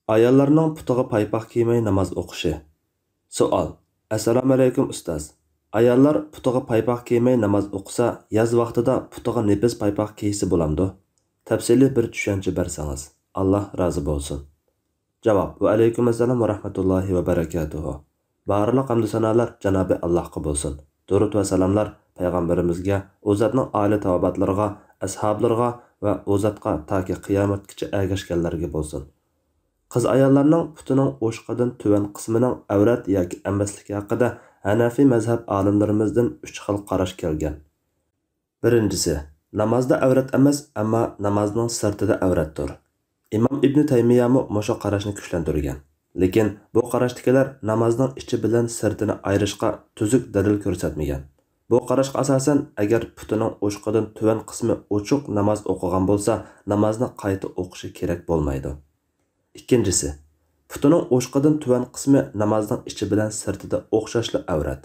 Ayollarning putiga paypoq kiymay namoz o'qishi. Savol. Assalomu alaykum ustoz. Ayollar putiga paypoq kiymay namoz o'qisa, yoz vaqtida putiga nepis paypoq kiysa bo'lamdi? Tafsili bir tushuncha bersangiz. Alloh rozi bo'lsin. Javob. Va alaykum assalom va rahmatullohi va barakatuh. Barliq hamd sanolar Janobi Allohga bo'lsin. Durud va salomlar payg'ambarimizga, u zotning oila tavobatlariga, ashablariga va u zotga toki qiyomatgacha ergashganlarga bo'lsin. Qiz ayollarning putining o'shqadan tuvan qismining avrat yoki emasligi haqida Hanafi mazhab olimlarimizdan 3 xil qarash kelgan. Birinchisi, namozda avrat emas, ammo namozning sirtida avratdir. Imom Ibn Taymiya mushu qarashni kuchlantirgan. Lekin bu qarashdagilar namozning ichi bilan sirtini ayirishga tuzuk dalil ko'rsatmagan. Bu qarashga asosan, agar putining o'shqadan tuvan qismi ochiq namoz o'qigan bo'lsa, namozni qayta o'qishi kerak bo'lmaydi. Ikkinchisi, putining o'shqadan tuvan qismi namozning ichi bilan sirtida o'xshashli avrat.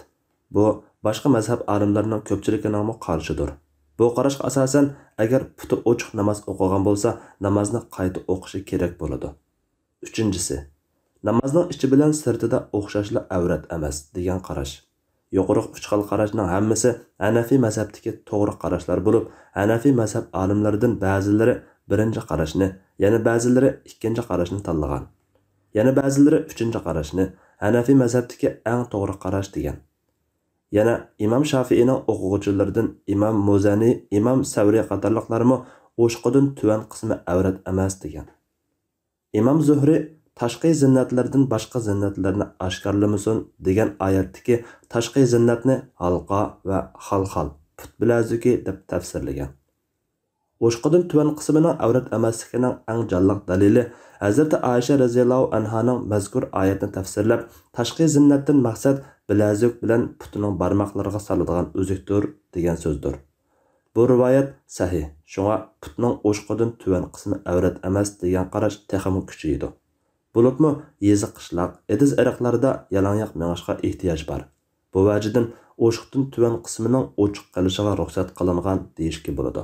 Bu boshqa mazhab olimlarining ko'pchiligining qarshidir. Bu qarashga asosan, agar puti ochiq namoz o'qigan bo'lsa, namozni qayta o'qishi kerak bo'ladi. Uchinchisi, namozning ichi bilan sirtida o'xshashli avrat emas degan qarash. Yuqori 3 xil qarashning hammasi Hanafi mazhabidagi to'g'ri qarashlar bo'lib, Hanafi mazhab olimlaridan ba'zilari birinchi qarashni, yana ba'zilari ikkinchi qarashni tanlagan. Yana ba'zilari uchinchi qarashni Hanafi mazhabidagi eng to'g'ri qarash degan. Yana Imom Shafiining o'quvchilaridan Imom Muzani, Imom Savri qatorliqlarimi o'shqadan tuvan qismi avrat emas degan. Imom Zuhri tashqi zinnatlardan boshqa zinnatlarni oshkorlamasin degan oyatdagi tashqi zinnatni halqa va xalxal put bilazuki deb tafsirlagan. O'shqadan tuvan qismining avrat emasligining eng jonliq dalili Hazrat Aisha radhiyallohu anhaning mazkur oyatni tafsirlab, tashqi zinnatdan maqsad bilazuk bilan putining barmoqlariga soladigan uzukdir degan so'zdir. Bu rivoyat sahih. Shunga putning o'shqadan tuvan qismi avrat emas degan qarash texmi kuchaydi. Bo'libmi yezi qishloq, ediz ariqlarda yalanyoq mengishga ehtiyoj bor. Bu vajidan o'shqadan tuvan qismining ochiq qolishiga ruxsat qilingan deyishga bo'ladi.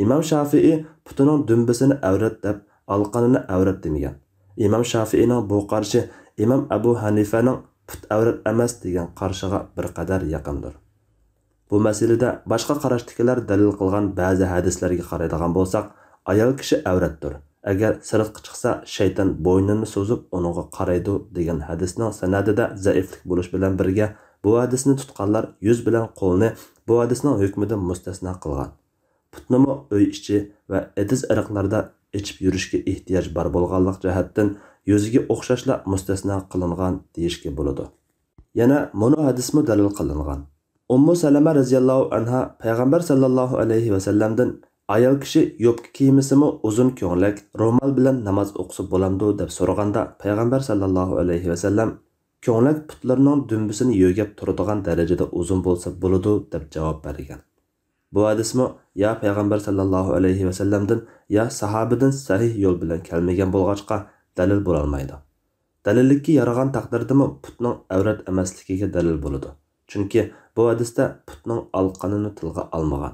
İmam Şafii putining dumbisini avrat deb, alqanini avrat demagan. İmam Shafiining bu qarshi İmam Abu Hanifaning put avrat emas degan qarshiga bir qadar yaqindir. Bu masalada boshqa qarashdagilar dalil qilgan ba'zi hadislarga qaraydigan bo'lsak, ayol kishi avratdir. Agar sirtqa chiqsa, shayton bo'ynini so'zib uningga qaraydi degan hadisning sanadida zaiflik bo'lish bilan birga, bu hadisni tutganlar yuz bilan qo'lni bu hadisning hukmidan mustasno qilgan. Putnimi uy ichi va ediz ariqlarda ichib yurishga ehtiyoj bor bo'lganlik jihatdan yuziga o'xshashla mustasno qilingan deyishga bo'ladi. Yana mono hadismi dalil qilingan. Ummu Salama radhiyallohu anha payg'ambar sallallohu alayhi va sallamdan ayol kishi yopki kiymisimi uzun ko'nglak ro'mol bilan namoz o'qisa bo'lamdi deb so'raganda payg'ambar sallallohu alayhi va sallam ko'nglak putlarining dumbisini yo'gab turadigan darajada uzun bo'lsa bo'ladi deb javob bergan. Bu hadismi ya payg'ambar sallallohu alayhi va sallamdan ya sahobadan sahih yo'l bilan kelmagan bo'lg'achqa dalil bo'la olmaydi. Dalillikka yaragan taqdirdami putning avrat emasligiga dalil bo'ladi. Chunki bu hadisda putning alqanini tilga olmagan.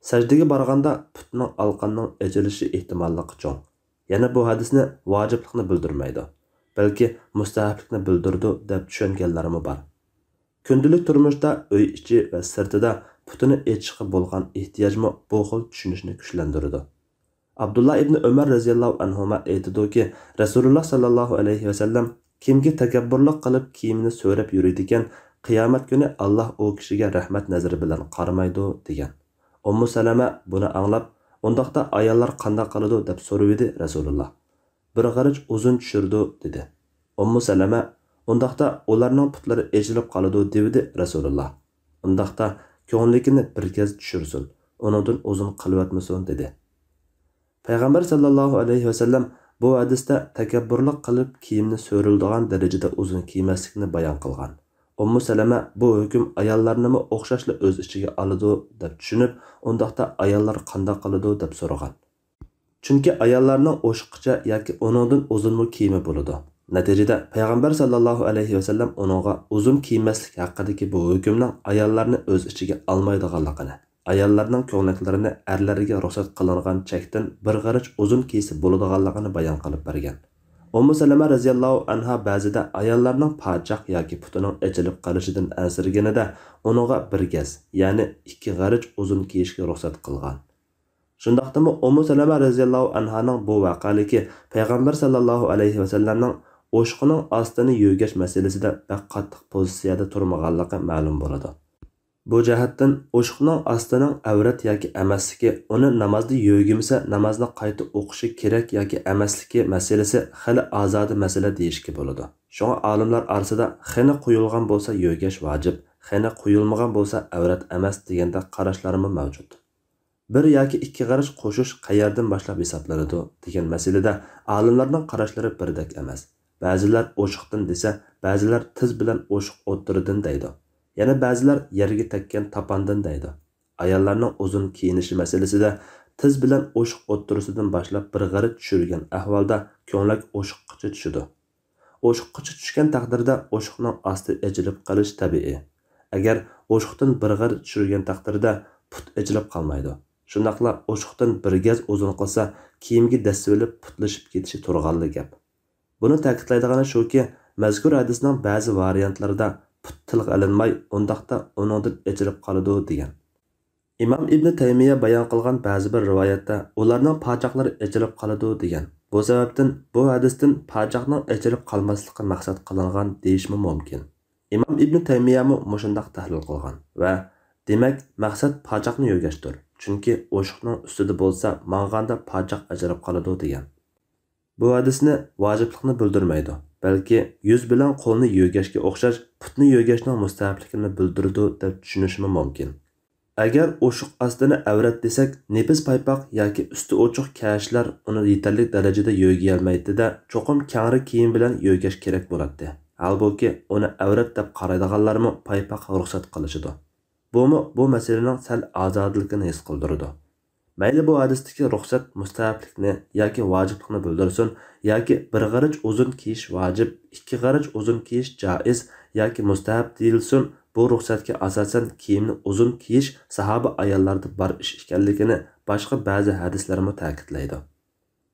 Sajdaga borganda putning alqanning ejilishi ehtimolligi cho'ng. Yana bu hadisni vojiblikni bildirmaydi, balki mustahablikni bildirdi deb tushunganlarimi bor. Kundalik turmushda uy ichi va sirtida putini echishga bo'lgan ehtiyojmi bu xil tushunishni kuchlantiradi. Abdullah ibn Umar radhiyallohu anhuma aytdiki, Rasululloh sallallohu alayhi va sallam kimga takabburlik qilib kiyimini so'rab yuradigan, qiyomat kuni Alloh u kishiga rahmat nazari bilan qaramaydi degan. Ummu Salama buni anglab, undaqda ayollar qanday qiladi deb so'raydi Rasululloh. Bir g'arich uzun tushirdi dedi. Ummu Salama undaqda ularning putlari ejilib qoladi dedi Rasululloh. Undaqda ko'nglikini bir kez tushirsin, uningdan uzun qilvatmasin dedi. Payg'ambar sallallohu alayhi va sallam bu hadisda takabburlik qilib kiyimni so'rildigan darajada uzun kiymaslikni bayon qilgan. Ummu Salama bu hukm ayollarni o'xshashli o'z ichiga oladi deb tushunib, undaqda ayollar qanday qiladi deb so'ragan. Chunki ayollarning o'shqicha yoki uningdan uzunmi kiyimi bo'ladi. Natijada payg'ambar sallallohu alayhi va sallam uningga uzun kiymaslik haqidagi bu hukmning ayollarni o'z ichiga olmaydiganligini, ayollarning ko'nglaklarini erlarga ruxsat qilingan chekdan bir g'arich uzun kiysa bo'ladiganligini bayon qilib bergan. Ummu Salama radhiyallohu anha ba'zida ayollarning pachaq yoki putining echilib qolishidan ansirganida uninga bir gaz, ya'ni 2 g'arich uzun kiyishga ruxsat qilgan. Shundaqdimi Ummu Salama radhiyallohu anhaning bu vaqaligi payg'ambar sallallohu alayhi vasallamning o'shqining ostini yo'gash masalasida qattiq pozitsiyada turmaganligi ma'lum bo'ladi. Bu jihatdan o'shqining ostining avrat yoki emasligi, uni namozda yo'gimasa namozni qayta o'qishi kerak yoki emasligi masalasi hali ozodi masala deyishga bo'ladi. Shunga olimlar orasida xina qo'yilgan bo'lsa yo'gash vojib, xina qo'yilmagan bo'lsa avrat emas deganda qarashlarimiz mavjud. Bir yoki 2 g'arich qo'shish qayerdan boshlab hisoblanadi degan masalada olimlarning qarashlari birdek emas. Ba'zilar o'shiqdan desa, ba'zilar tiz bilan o'shiq o'ttiridan deydi. Yana ba'zilar yerga tekkan tapandan deydi. Ayollarning uzun kiyinishi masalasida tiz bilan o'shiq o'ttirisidan boshlab bir g'arich tushirgan ahvolda ko'nglak o'shiqqicha tushidi. O'shiqqicha tushgan taqdirda o'shiqning osti ejilib qolish tabiiy. Agar o'shiqdan bir g'arich tushirgan taqdirda put ejilib qolmaydi. Shundaqla o'shiqdan bir gaz uzun qilsa, kiyimga dasvilib putlashib ketishi turg'anli gap. Buni ta'kidlaydigani shuki, mazkur hadisning ba'zi variantlarida put tilga ilinmay, undaqda uningdan ejilib qoladi degan. Imom Ibn Taymiya bayon qilgan ba'zi bir rivoyatda ularning pachaqlari ejilib qoladi degan. Bu sababdan bu hadisdan pachaqning ejilib qolmasligi maqsad qilingan deyishmi mumkin. Imom Ibn Taymiya mushundaq tahlil qilgan va demak maqsad pachaqni yo'gashdir. Chunki o'shiqning ustida bo'lsa, mang'anda pachaq ejilib qoladi degan. Bu hadisni vojiblikni bildirmaydi, balki yuz bilan qo'lni yo'gashga o'xshash putni yo'gashning mustahabligini bildiradi deb tushunishimiz mumkin. Agar o'shiq ostini avrat desak, nepiz paypoq yoki usti ochiq kashlar uni yetarli darajada yo'gay olmaydi-da, cho'qim kangri kiyim bilan yo'gash kerak bo'ladi. Halbuki uni avrat deb qaraydiganlarmi paypoq ruxsat qilishidi. Bu masalaning sal ozodligini his qildiradi. Mayli bu hadisdagi ruxsat mustahablikni yoki vojiblikni bildirsin, yoki bir g'arich uzun kiyish vojib, 2 g'arich uzun kiyish joiz yoki mustahab deyilsin, bu ruxsatga asosan kiyimni uzun kiyish sahoba ayollarda bor ish ekanligini boshqa ba'zi hadislarmi ta'kidlaydi.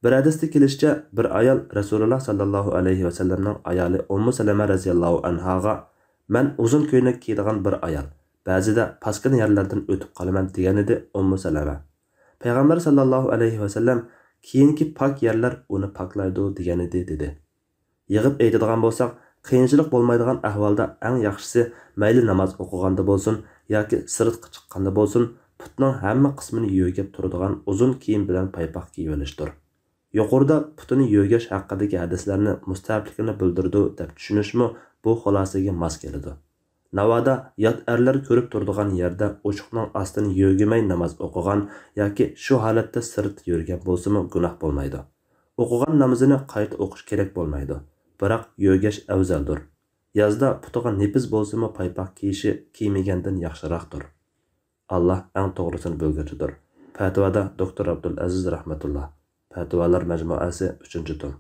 Bir hadisda kelishicha, bir ayol Rasululloh sallallohu alayhi vasallamning ayoli Ummu Salama radhiyallohu anhaga "Men uzun ko'ylak kiyadigan bir ayol, ba'zida paskin yerlardan o'tib qolaman" degan edi Ummu Salama. Payg'ambar sallallohu alayhi vasallam keyingi pak yerlar uni paklaydi degan edi dedi. Yig'ib aytadigan bo'lsak, qiyinchilik bo'lmaydigan ahvolda eng yaxshisi mayli namoz o'qiganda bo'lsin yoki sirtqa chiqqanda bo'lsin, putning hamma qismini yo'gab turadigan uzun kiyim bilan paypoq kiyib olishdir. Yuqorida putini yo'gash haqidagi hadislarni mustahabligini bildirdi deb tushunishmi bu xulosaga mos keladi. Navoda yot erlar ko'rib turadigan yerda o'shiqning ostini yo'gamay namoz o'qigan yoki shu holatda sirt yurgan bo'lsa-mu gunoh bo'lmaydi. O'qigan namozini qayta o'qish kerak bo'lmaydi. Biroq yo'gash afzaldir. Yozda putiga nepiz bo'lsa-mu paypoq kiyishi kiymagandan yaxshiroqdir. Alloh eng to'g'risini bilguchidir. Fatvoda Doktor Abdul Aziz rahmatulloh. Fatvolar majmuasi 3-tom.